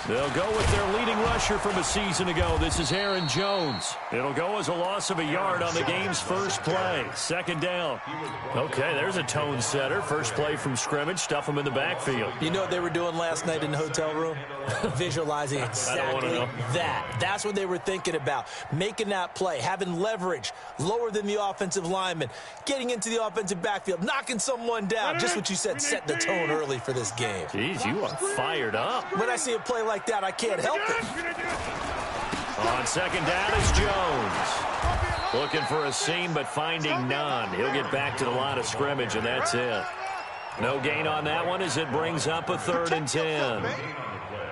They'll go with their leading rusher from a season ago. This is Aaron Jones. It'll go as a loss of a yard on the game's first play. Second down. Okay, there's a tone setter. First play from scrimmage. Stuff them in the backfield. You know what they were doing last night in the hotel room? Visualizing exactly that. That's what they were thinking about. Making that play, having leverage, lower than the offensive lineman, getting into the offensive backfield, knocking someone down. Just what you said, set the tone early for this game. Jeez, you are fired up. When I see a play like that, I can't help it. On second down is Jones. Looking for a seam, but finding none. He'll get back to the line of scrimmage, and that's it. No gain on that one as it brings up a 3rd and 10.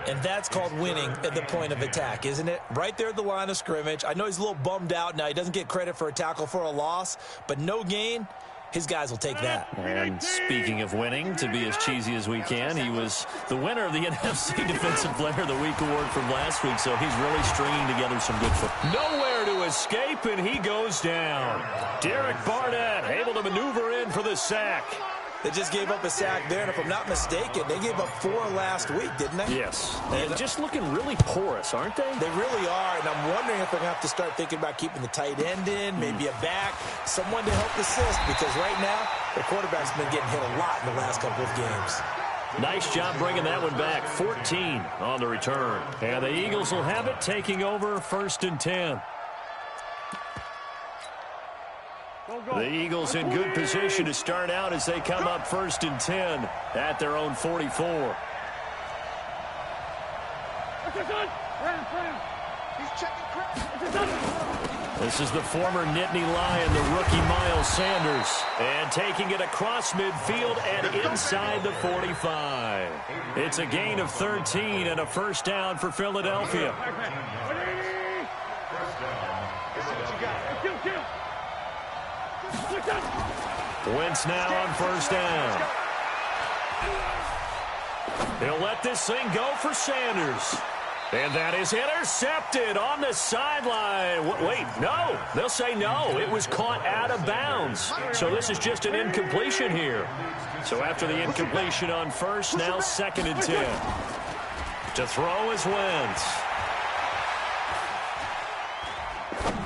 And that's called winning at the point of attack, isn't it? Right there at the line of scrimmage. I know he's a little bummed out now. He doesn't get credit for a tackle for a loss, but no gain. His guys will take that. And speaking of winning, to be as cheesy as we can, he was the winner of the NFC Defensive Player of the Week award from last week, so he's really stringing together some good football. Nowhere to escape, and he goes down. Derek Barnett able to maneuver in for the sack. They just gave up a sack there, and if I'm not mistaken, they gave up 4 last week, didn't they? Yes. And just looking really porous, aren't they? They really are, and I'm wondering if they're going to have to start thinking about keeping the tight end in, maybe a back, someone to help assist, because right now, their quarterback's been getting hit a lot in the last couple of games. Nice job bringing that one back. 14 on the return. And the Eagles will have it, taking over 1st and 10. The Eagles in good position to start out as they come up 1st and 10 at their own 44. This is the former Nittany Lion, the rookie Miles Sanders. And taking it across midfield and inside the 45. It's a gain of 13 and a 1st down for Philadelphia. Wentz now on 1st down. He'll let this thing go for Sanders. And that is intercepted on the sideline. Wait, no. They'll say no. It was caught out of bounds. So this is just an incompletion here. So after the incompletion on 1st, now 2nd and 10. To throw is Wentz.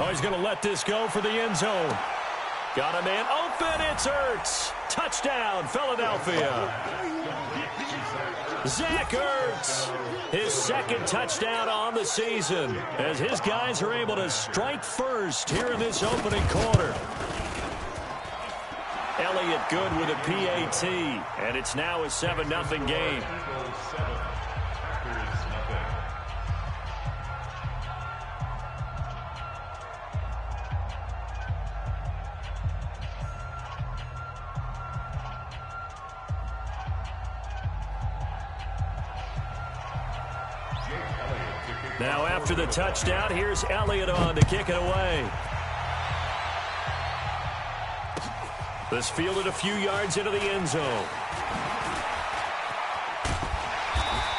Oh, he's going to let this go for the end zone. Got a man open. It's Ertz. Touchdown, Philadelphia. Zach Ertz, his 2nd touchdown on the season, as his guys are able to strike first here in this opening quarter. Elliott good with a PAT, and it's now a 7-0 game. Now after the touchdown, here's Elliott on to kick it away. This fielded a few yards into the end zone.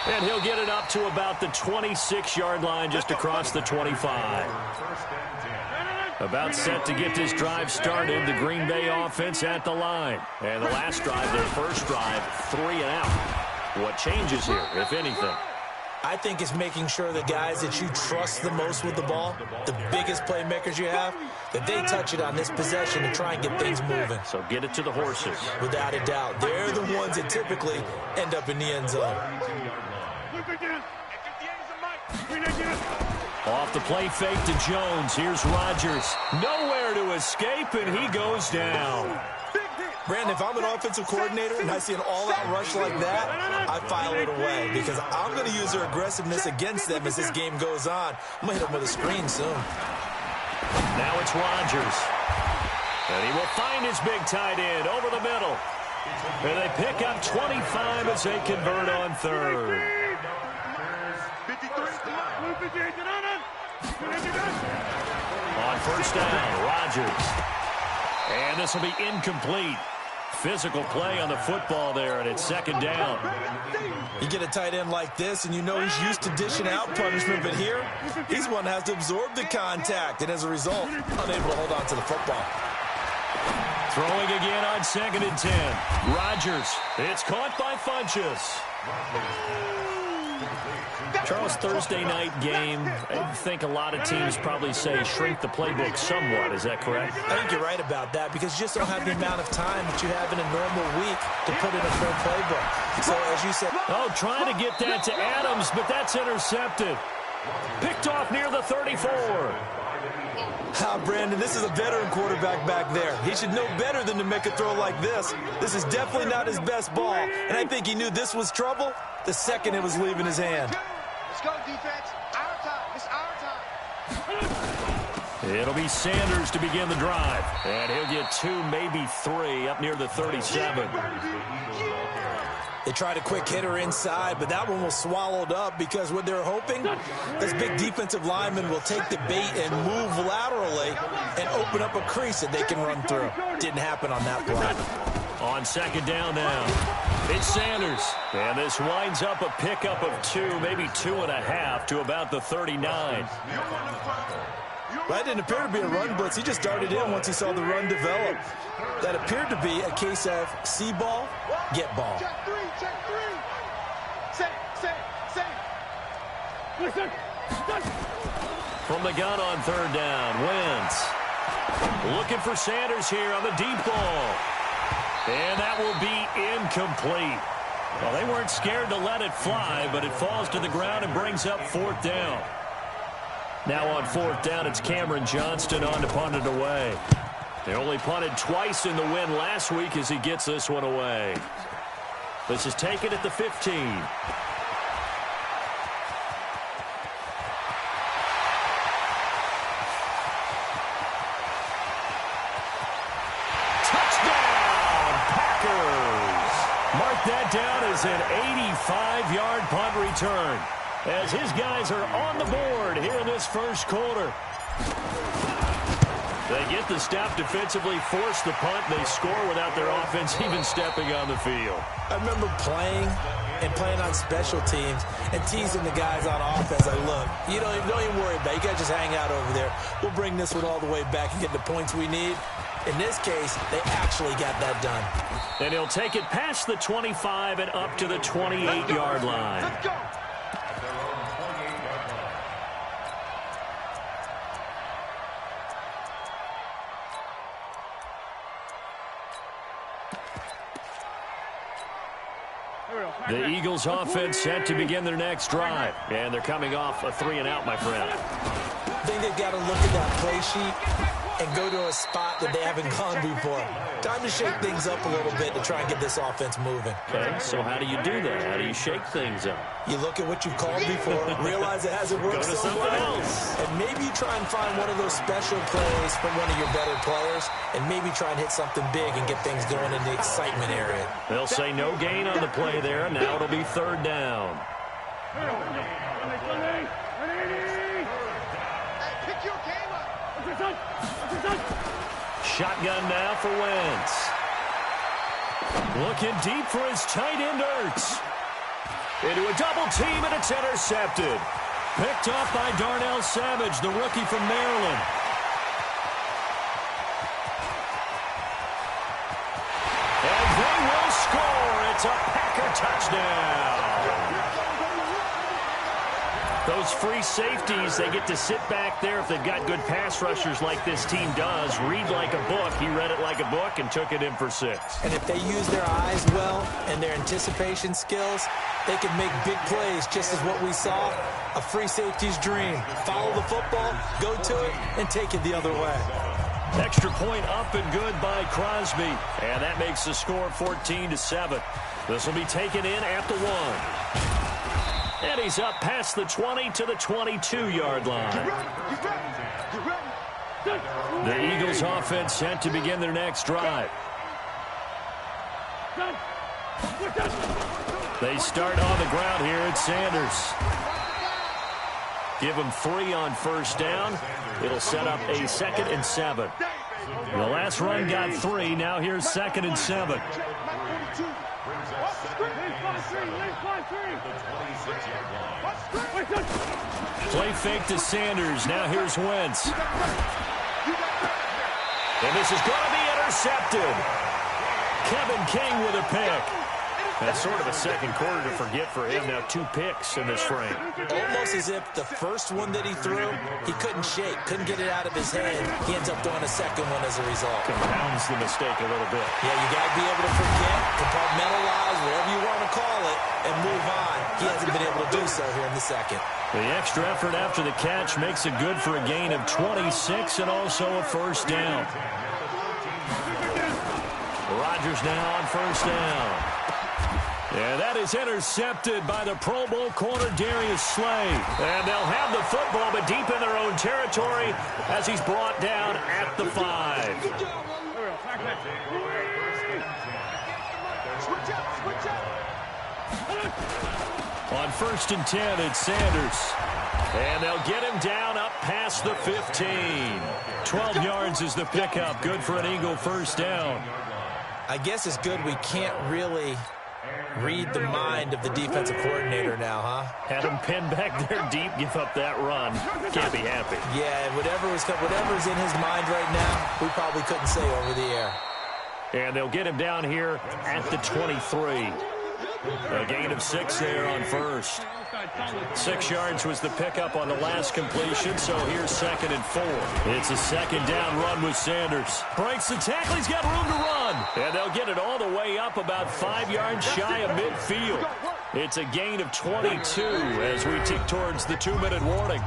And he'll get it up to about the 26-yard line, just across the 25. About set to get this drive started, the Green Bay offense at the line. And the last drive, their first drive, 3 and out. What changes here, if anything? I think it's making sure the guys that you trust the most with the ball, the biggest playmakers you have, that they touch it on this possession to try and get things moving. So get it to the horses. Without a doubt. They're the ones that typically end up in the end zone. Off the play fake to Jones. Here's Rodgers. Nowhere to escape, and he goes down. Brandon, if I'm an offensive coordinator and I see an all-out rush like that, I file it away because I'm going to use their aggressiveness against them as this game goes on. I'm going to hit them with a screen soon. Now it's Rodgers. And he will find his big tight end over the middle. And they pick up 25 as they convert on 3rd. On 1st down, Rodgers. And this will be incomplete. Physical play on the football there, and it's 2nd down. You get a tight end like this, and you know he's used to dishing out punishment, but here, he's one that has to absorb the contact, and as a result, unable to hold on to the football. Throwing again on 2nd and 10. Rodgers. It's caught by Funchess. Charles, Thursday night game, I think a lot of teams probably say shrink the playbook somewhat. Is that correct? I think you're right about that because you just don't have the amount of time that you have in a normal week to put in a full playbook. So, as you said... Oh, trying to get that to Adams, but that's intercepted. Picked off near the 34. Brandon, this is a veteran quarterback back there. He should know better than to make a throw like this. This is definitely not his best ball, and I think he knew this was trouble the second it was leaving his hand. Let's go, defense. Our time. It's our time. It'll be Sanders to begin the drive, and he'll get 2, maybe 3 up near the 37. They tried a quick hitter inside, but that one was swallowed up because what they're hoping, this big defensive lineman will take the bait and move laterally and open up a crease that they can run through. Didn't happen on that play. On 2nd down now, it's Sanders. And this winds up a pickup of 2, maybe 2.5 to about the 39. That didn't appear to be a run blitz. He just darted in once he saw the run develop. That appeared to be a case of see ball, get ball. Check 3, check 3. Say. Listen. From the gun on 3rd down, Wentz. Looking for Sanders here on the deep ball. And that will be incomplete. Well, they weren't scared to let it fly, but it falls to the ground and brings up 4th down. Now on 4th down, it's Cameron Johnston on to punt it away. They only punted twice in the win last week as he gets this one away. This is taken at the 15. Touchdown, Packers! Mark that down as an 85-yard punt return, as his guys are on the board here in this first quarter. They get the stop defensively, force the punt, they score without their offense even stepping on the field. I remember playing on special teams and teasing the guys on offense. Like, look, don't even worry about it. You guys just hang out over there. We'll bring this one all the way back and get the points we need. In this case, they actually got that done. And he'll take it past the 25 and up to the 28-yard line. Let's go. The Eagles offense set to begin their next drive. And thee coming off a 3-and-out, my friend. I think they've got to look at that play sheet and go to a spot that they haven't gone before. Time to shake things up a little bit to try and get this offense moving. Okay, so how do you do that? How do you shake things up? You look at what you've called before, realize it hasn't worked Go to so something well, else. and maybe you try and find one of those special plays from one of your better players, and maybe try and hit something big and get things going in the excitement area. They'll say no gain on the play there. Now it'll be 3rd down. Pick your game up. Shotgun now for Wentz. Looking deep for his tight end, Ertz. Into a double team, and it's intercepted. Picked off by Darnell Savage, the rookie from Maryland. And they will score. It's a Packer touchdown. Those free safeties, they get to sit back there if they've got good pass rushers like this team does. Read like a book. He read it like a book and took it in for 6. And if they use their eyes well and their anticipation skills, they can make big plays, just as what we saw, a free safety's dream. Follow the football, go to it, and take it the other way. Extra point up and good by Crosby. And that makes the score 14-7. This will be taken in at the 1. And he's up past the 20 to the 22-yard line. The Eagles offense set to begin their next drive. They start on the ground here at Sanders. Give them 3 on 1st down. It'll set up a 2nd and 7. The last run got 3. Now here's 2nd and 7. Play fake to Sanders. Now here's Wentz. And this is going to be intercepted. Kevin King with a pick. That's sort of a second quarter to forget for him. Now 2 picks in this frame. Almost as if the first one that he threw, he couldn't shake, couldn't get it out of his head. He ends up throwing a second one as a result. Compounds the mistake a little bit. Yeah, you got to be able to forget, compartmentalize, whatever you want to call it, and move on. He hasn't been able to do so here in the second. The extra effort after the catch makes it good for a gain of 26 and also a first down. Rodgers now on first down. And that is intercepted by the Pro Bowl corner Darius Slay. And they'll have the football, but deep in their own territory as he's brought down at the 5. On first and 10, it's Sanders. And they'll get him down up past the 15. 12 yards is the pickup. Good for an Eagle first down. I guess it's good we can't really read the mind of the defensive coordinator now, huh? Had him pinned back there deep, give up that run. Can't be happy. Yeah, whatever's in his mind right now, we probably couldn't say over the air. And they'll get him down here at the 23. A gain of 6 there on first. 6 yards was the pickup on the last completion, so here's 2nd and 4. It's a second down run with Sanders. Breaks the tackle, he's got room to run. And they'll get it all the way up about 5 yards shy of midfield. It's a gain of 22 as we tick towards the 2-minute warning.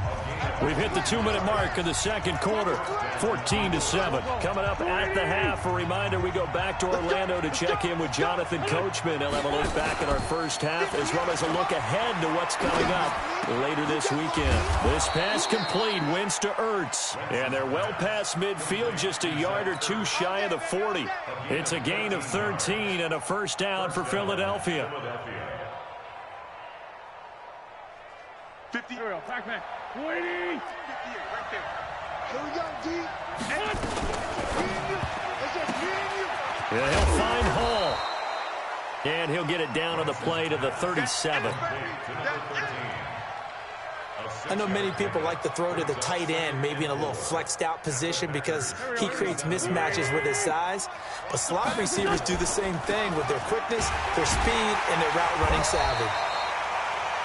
We've hit the 2-minute mark of the second quarter. 14-7. Coming up at the half, a reminder we go back to Orlando to check in with Jonathan Coachman. He'll have a look back at our first half as well as a look ahead to what's coming up later this weekend. This pass complete, wins to Ertz. And they're well past midfield, just a yard or two shy of the 40. It's a gain of 13 and a first down for Philadelphia. 50. Back. 20. 58 right there. Here we go, D. Yeah, he'll find Hall. And he'll get it down on the play to the 37. I know many people like to throw to the tight end, maybe in a little flexed out position because he creates mismatches with his size. But slot receivers do the same thing with their quickness, their speed, and their route running savvy.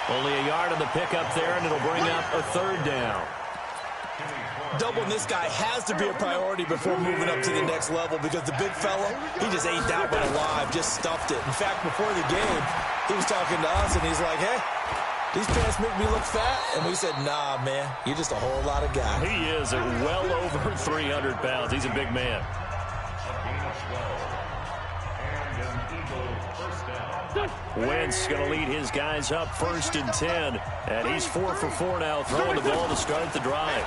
Only a yard on the pickup there, and it'll bring up a third down. Doubling this guy has to be a priority before moving up to the next level because the big fella, he just ate that one alive, just stuffed it. In fact, before the game, he was talking to us, and he's like, hey, these pants make me look fat. And we said, nah, man, you're just a whole lot of guy. He is at well over 300 pounds. He's a big man. Wentz going to lead his guys up first and 10. And he's 4 for 4 now, throwing the ball to start the drive.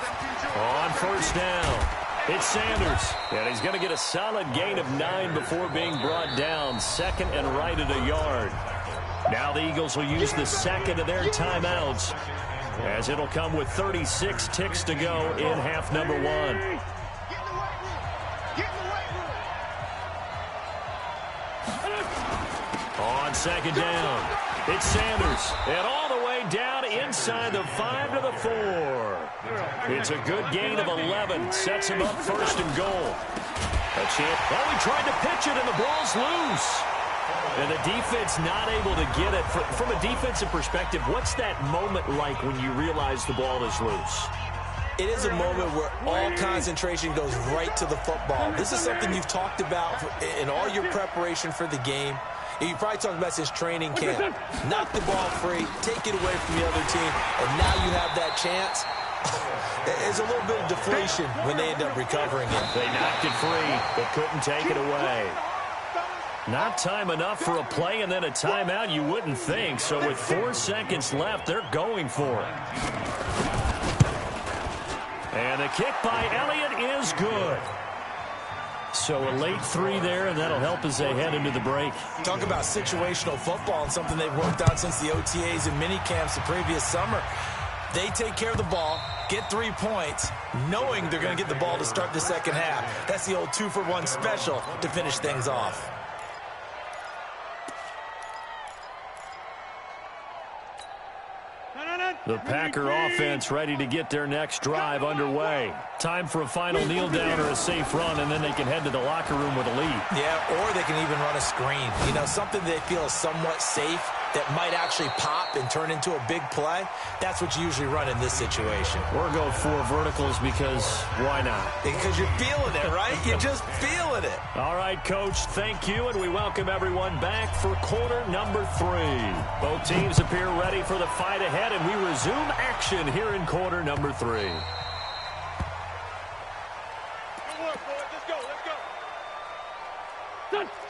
On first down, it's Sanders. And he's going to get a solid gain of 9 before being brought down. 2nd and right at a yard. Now the Eagles will use the second of their timeouts as it'll come with 36 ticks to go in half number 1. On second down, it's Sanders. And all the way down inside the 5 to the 4. It's a good gain of 11. Sets him up first and goal. A chance. Oh, he tried to pitch it, and the ball's loose. And the defense not able to get it. From a defensive perspective, what's that moment like when you realize the ball is loose? It is a moment where all concentration goes right to the football. This is something you've talked about in all your preparation for the game. You probably talked about since training camp. Knock the ball free, take it away from the other team, and now you have that chance. There's a little bit of deflation when they end up recovering it. They knocked it free, but couldn't take it away. Not time enough for a play and then a timeout, you wouldn't think. So with 4 seconds left, they're going for it. And the kick by Elliott is good. So a late 3 there, and that'll help as they head into the break. Talk about situational football and something they've worked on since the OTAs and mini camps the previous summer. They take care of the ball, get 3 points, knowing they're going to get the ball to start the second half. That's the old 2-for-1 special to finish things off. The Packer offense ready to get their next drive underway. Time for a final kneel down or a safe run, and then they can head to the locker room with a lead. Yeah, or they can even run a screen. You know, something they feel is somewhat safe that might actually pop and turn into a big play. That's what you usually run in this situation. Or go 4 verticals because why not? Because you're feeling it, right? You're just feeling it. All right, Coach, thank you, and we welcome everyone back for quarter number 3. Both teams appear ready for the fight ahead, and we resume action here in quarter number 3.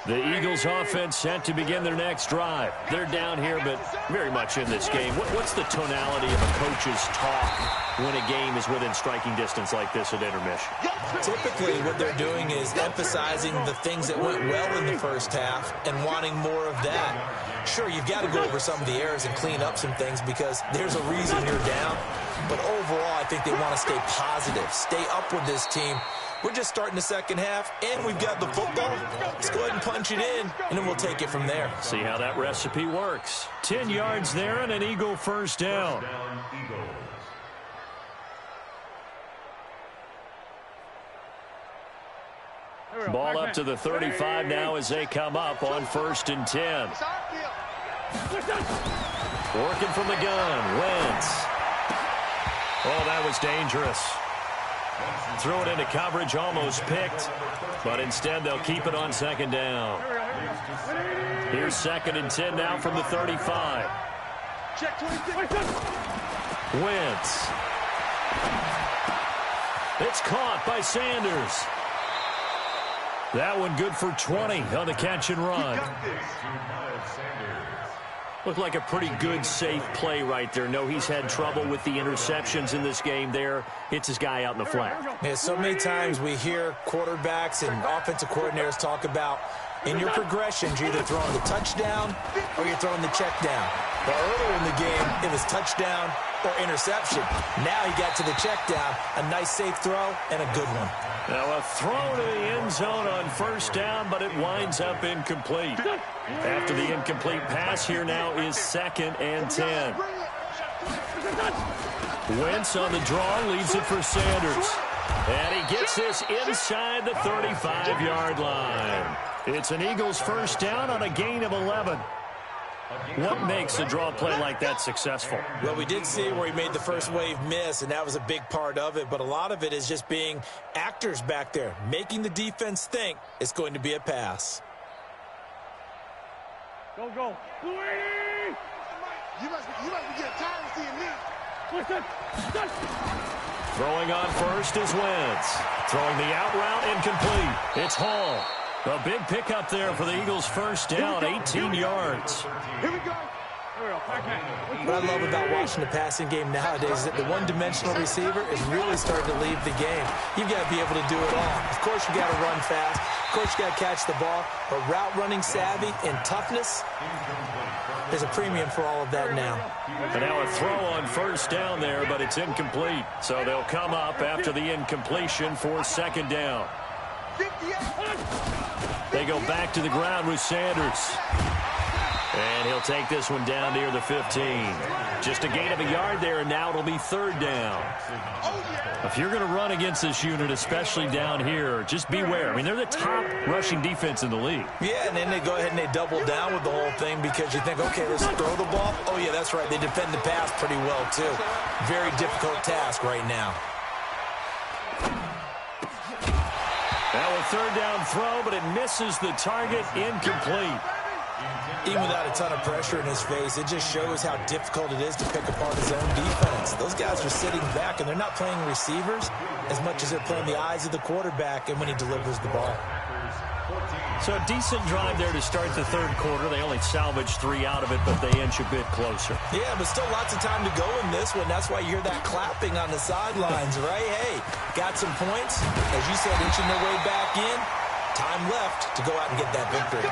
The Eagles offense set to begin their next drive. They're down here, but very much in this game. What's the tonality of a coach's talk when a game is within striking distance like this at intermission? Typically, what they're doing is emphasizing the things that went well in the first half and wanting more of that. Sure, you've got to go over some of the errors and clean up some things because there's a reason you're down. But overall, I think they want to stay positive, stay up with this team. We're just starting the second half, and we've got the football. Let's go ahead and punch it in, and then we'll take it from there. See how that recipe works. 10 yards there and an Eagle first down. Ball up to the 35 now as they come up on 1st and 10. Working from the gun, Wentz. Oh, that was dangerous. Threw it into coverage, almost picked, but instead they'll keep it on 2nd down. Here's 2nd and 10 now from the 35. Wentz. It's caught by Sanders. That one good for 20 on the catch and run. Looked like a pretty good, safe play right there. No, he's had trouble with the interceptions in this game there. Hits his guy out in the flat. Yeah, so many times we hear quarterbacks and offensive coordinators talk about in your progressions, you're either throwing the touchdown or you're throwing the check down. But earlier in the game, it was touchdown or interception. Now he got to the check down, a nice safe throw and a good one. Now a throw to the end zone on 1st down, but it winds up incomplete. After the incomplete pass, here now is 2nd and 10. Wentz on the draw, leaves it for Sanders. And he gets this inside the 35-yard line. It's an Eagles first down on a gain of 11. What makes a draw play like that successful? Well, we did see where he made the first wave miss, and that was a big part of it. But a lot of it is just being actors back there, making the defense think it's going to be a pass. Go. You must be getting tired of seeing me. Throwing on first is Wentz. Throwing the out route incomplete. It's Hall. A big pickup there for the Eagles first down, 18 yards. Here we go. What I love about watching the passing game nowadays is that the one-dimensional receiver is really starting to leave the game. You've got to be able to do it all. Of course, you got to run fast. Of course, you got to catch the ball. But route running savvy and toughness, there's a premium for all of that now. And now a throw on first down there, but it's incomplete. So they'll come up after the incompletion for 2nd down. They go back to the ground with Sanders. And he'll take this one down near the 15. Just a gain of a yard there, and now it'll be 3rd down. If you're going to run against this unit, especially down here, just beware. I mean, they're the top rushing defense in the league. Yeah, and then they go ahead and they double down with the whole thing because you think, okay, let's throw the ball. Oh, yeah, that's right. They defend the pass pretty well, too. Very difficult task right now. Now a 3rd down throw, but it misses the target, incomplete. Even without a ton of pressure in his face, it just shows how difficult it is to pick apart his own defense. Those guys are sitting back, and they're not playing receivers as much as they're playing the eyes of the quarterback and when he delivers the ball. So a decent drive there to start the 3rd quarter. They only salvaged 3 out of it, but they inch a bit closer. Yeah, but still lots of time to go in this one. That's why you hear that clapping on the sidelines, right? Hey, got some points. As you said, inching their way back in. Time left to go out and get that victory.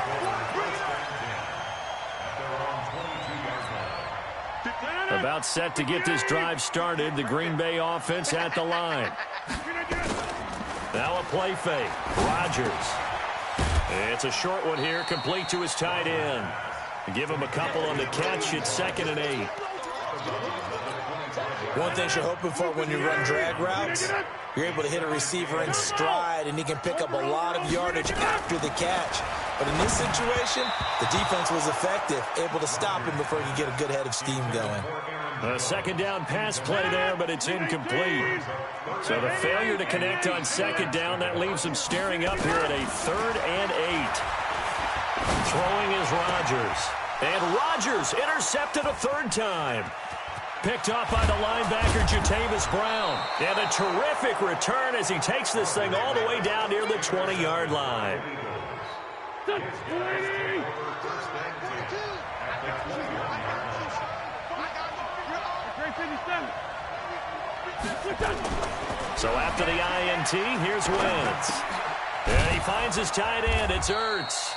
About set to get this drive started. The Green Bay offense at the line. Now a play fake. Rodgers. It's a short one here, complete to his tight end. Give him a couple on the catch. It's 2nd and 8. One thing you're hoping for when you run drag routes, you're able to hit a receiver in stride, and he can pick up a lot of yardage after the catch. But in this situation, the defense was effective, able to stop him before he could get a good head of steam going. A second down pass play there, but it's incomplete. So the failure to connect on second down, that leaves him staring up here at a 3rd and 8. Throwing is Rodgers. And Rodgers intercepted a 3rd time. Picked off by the linebacker, Jimidoe4's. And a terrific return as he takes this thing all the way down near the 20-yard line. So after the INT, here's Wentz. And he finds his tight end. It's Ertz.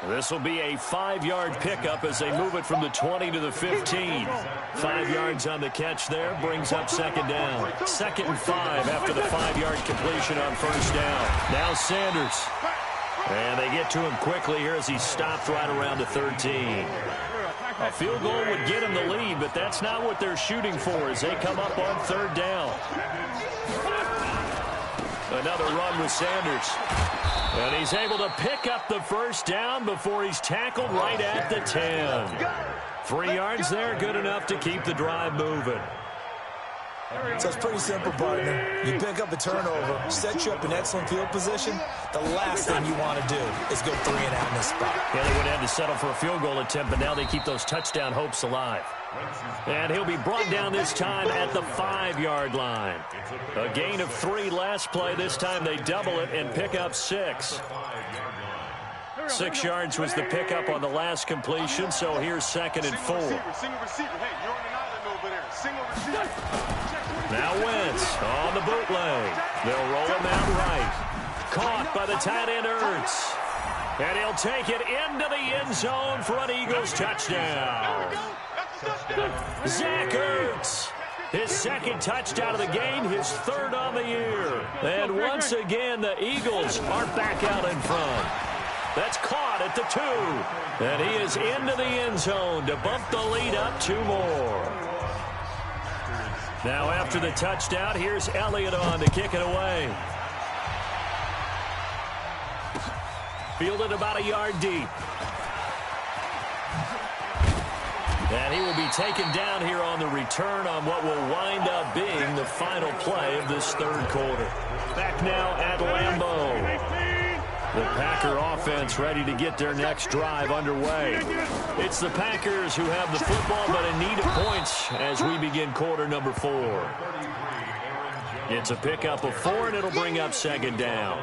This will be a 5-yard pickup as they move it from the 20 to the 15. 5 yards on the catch there brings up second down. 2nd and 5 after the 5-yard completion on first down. Now Sanders. And they get to him quickly here as he stopped right around the 13. A field goal would get him the lead, but that's not what they're shooting for as they come up on 3rd down. Another run with Sanders. And he's able to pick up the first down before he's tackled right at the 10. 3 yards there, good enough to keep the drive moving. So it's pretty simple, partner. You pick up a turnover, set you up in excellent field position. The last thing you want to do is go 3 and out in this spot. Yeah, they would have to settle for a field goal attempt, but now they keep those touchdown hopes alive. And he'll be brought down this time at the 5-yard line. A gain of 3 last play. This time they double it and pick up 6. 6 yards was the pickup on the last completion, so here's 2nd and 4. Now Wentz on the bootleg. They'll roll him out right. Caught by the tight end Ertz. And he'll take it into the end zone for an Eagles touchdown. Zach Ertz. His 2nd touchdown of the game, his 3rd on the year. And once again, the Eagles are back out in front. That's caught at the 2. And he is into the end zone to bump the lead up 2 more. Now after the touchdown, here's Elliott on to kick it away. Fielded about a yard deep. And he will be taken down here on the return on what will wind up being the final play of this 3rd quarter. Back now at Lambeau. The Packer offense ready to get their next drive underway. It's the Packers who have the football but in need of points as we begin quarter number 4. It's a pickup of 4, and it'll bring up 2nd down.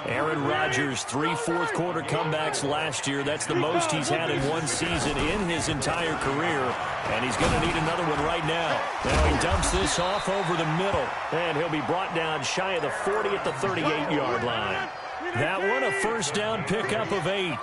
Aaron Rodgers, 3 fourth-quarter comebacks last year. That's the most he's had in one season in his entire career, and he's going to need another one right now. Now he dumps this off over the middle, and he'll be brought down shy of the 40 at the 38-yard line. That one a first down pickup of 8.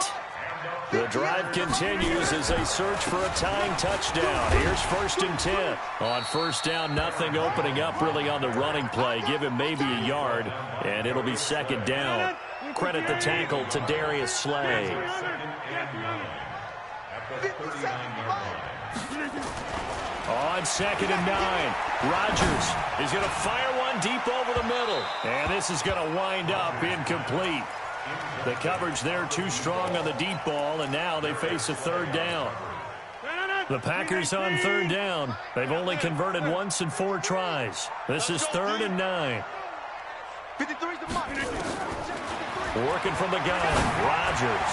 The drive continues as they search for a tying touchdown. Here's 1st and 10. On first down, nothing opening up really on the running play. Give him maybe a yard, and it'll be 2nd down. Credit the tackle to Darius Slay. On 2nd and 9, Rodgers is going to fire one deep over the middle. And this is going to wind up incomplete. The coverage there too strong on the deep ball, and now they face a 3rd down. The Packers on 3rd down. They've only converted once in 4 tries. This is 3rd and 9. Working from the gun, Rodgers.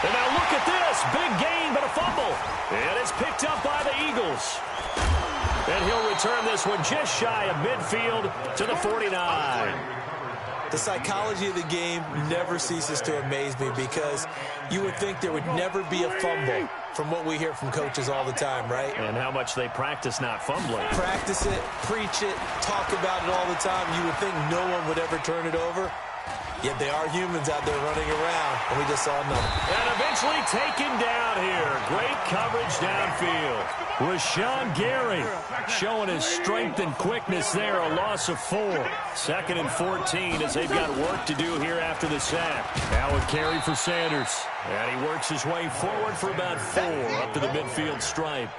And now look at this. Big gain, but a fumble. And it's picked up by the Eagles. And he'll return this one just shy of midfield to the 49. The psychology of the game never ceases to amaze me because you would think there would never be a fumble from what we hear from coaches all the time, right? And how much they practice not fumbling. Practice it, preach it, talk about it all the time. You would think no one would ever turn it over. Yet they are humans out there running around, and we just saw another. And eventually taken down here. Great coverage downfield. Rashawn Gary showing his strength and quickness there, a loss of 4. 2nd and 14 as they've got work to do here after the sack. Now a carry for Sanders. And he works his way forward for about 4 up to the midfield stripe.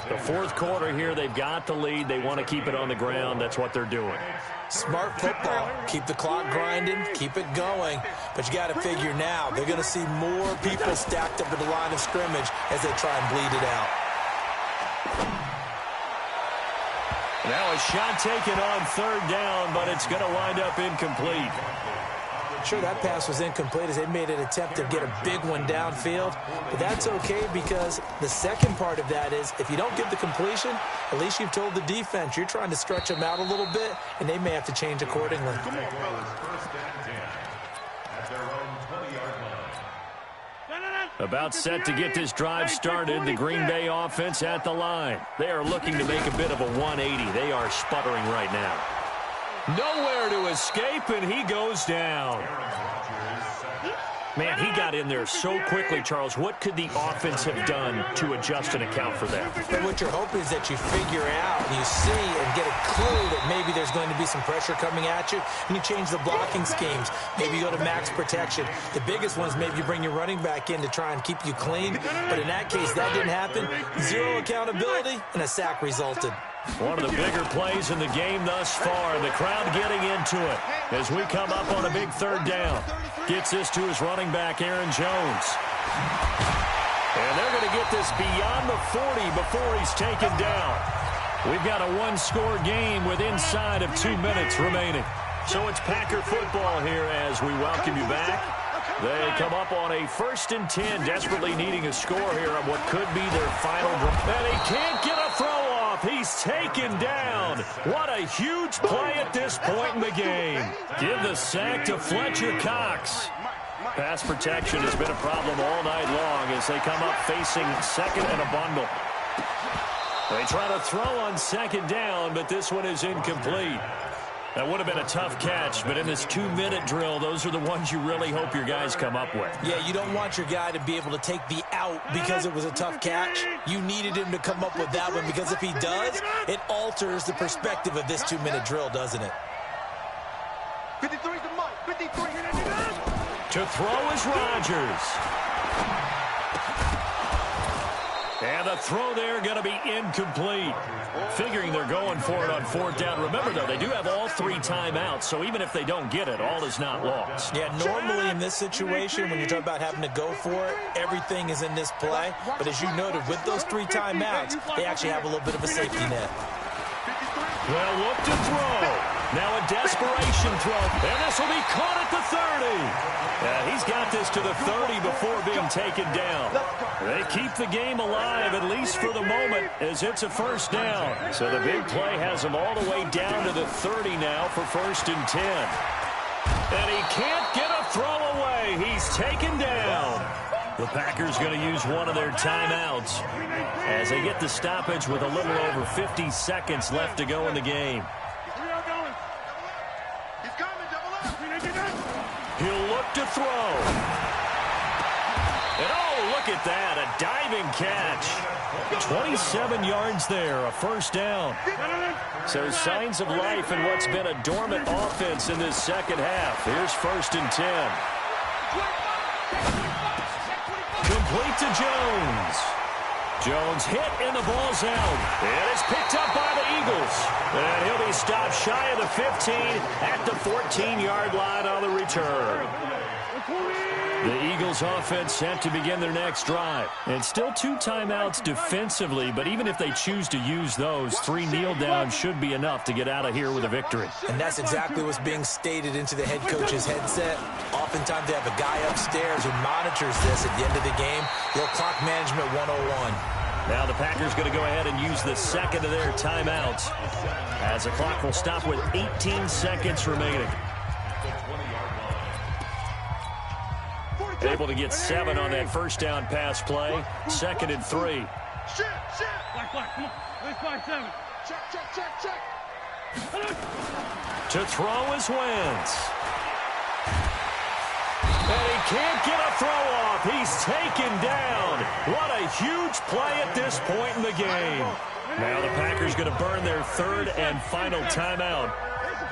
The fourth quarter here, they've got the lead. They want to keep it on the ground. That's what they're doing. Smart football. Keep the clock grinding. Keep it going. But you got to figure now, they're going to see more people stacked up at the line of scrimmage as they try and bleed it out. Now a shot taken on third down, but it's going to wind up incomplete. Sure, that pass was incomplete as they made an attempt to get a big one downfield. But that's okay because the second part of that is if you don't get the completion, at least you've told the defense you're trying to stretch them out a little bit, and they may have to change accordingly. About set to get this drive started, the Green Bay offense at the line. They are looking to make a bit of a 180. They are sputtering right now. Nowhere to escape, and he goes down. Man, he got in there so quickly, Charles. What could the offense have done to adjust and account for that? But what you're hoping is that you figure out, and you see and get a clue that maybe there's going to be some pressure coming at you, and you change the blocking schemes. Maybe you go to max protection. The biggest one is maybe you bring your running back in to try and keep you clean. But in that case, that didn't happen. Zero accountability, and a sack resulted. One of the bigger plays in the game thus far, and the crowd getting into it as we come up on a big third down. Gets this to his running back, Aaron Jones. And they're going to get this beyond the 40 before he's taken down. We've got a one-score game with inside of 2 minutes remaining. So it's Packer football here as we welcome you back. They come up on a 1st and 10, desperately needing a score here on what could be their final drive. And he can't get a throw off. He's taken down. What a huge play at this point in the game. Give the sack to Fletcher Cox. Pass protection has been a problem all night long as they come up facing second and a bundle. They try to throw on second down, but this one is incomplete. That would have been a tough catch, but in this 2-minute drill, those are the ones you really hope your guys come up with. Yeah, you don't want your guy to be able to take the out because it was a tough catch. You needed him to come up with that one because if he does, it alters the perspective of this 2-minute drill, doesn't it? 53's the mark. 53. To throw is Rodgers. And the throw there going to be incomplete. Figuring they're going for it on fourth down. Remember, though, they do have all 3 timeouts, so even if they don't get it, all is not lost. Yeah, normally in this situation, when you're talking about having to go for it, everything is in this play. But as you noted, with those 3 timeouts, they actually have a little bit of a safety net. Well, look to throw. Now a desperation throw. And this will be caught at the 30. He's got this to the 30 before being taken down. They keep the game alive, at least for the moment, as it's a 1st down. So the big play has him all the way down to the 30 now for 1st and 10. And he can't get a throw away. He's taken down. The Packers going to use one of their timeouts as they get the stoppage with a little over 50 seconds left to go in the game. He'll look to throw. And oh, look at that, a diving catch. 27 yards there, a 1st down. So signs of life in what's been a dormant offense in this second half. Here's 1st and 10. Complete to Jones. Jones hit and the ball's out. And it's picked up by the Eagles. And he'll be stopped shy of the 15 at the 14-yard line on the return. The Eagles offense set to begin their next drive. And still 2 timeouts defensively, but even if they choose to use those, 3 kneel downs should be enough to get out of here with a victory. And that's exactly what's being stated into the head coach's headset. Oftentimes they have a guy upstairs who monitors this at the end of the game. Little clock management 101. Now the Packers going to go ahead and use the second of their timeouts as the clock will stop with 18 seconds remaining. Able to get 7 on that 1st down pass play. 2nd and 3. Shit. Black, come on. Where's 5-7? Check. To throw is Wentz. And he can't get a throw off. He's taken down. What a huge play at this point in the game. Now the Packers going to burn their 3rd and final timeout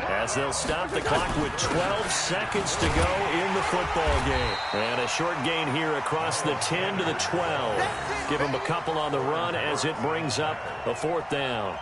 As they'll stop the clock with 12 seconds to go in the football game. And a short gain here across the 10 to the 12. Give them a couple on the run as it brings up a 4th down.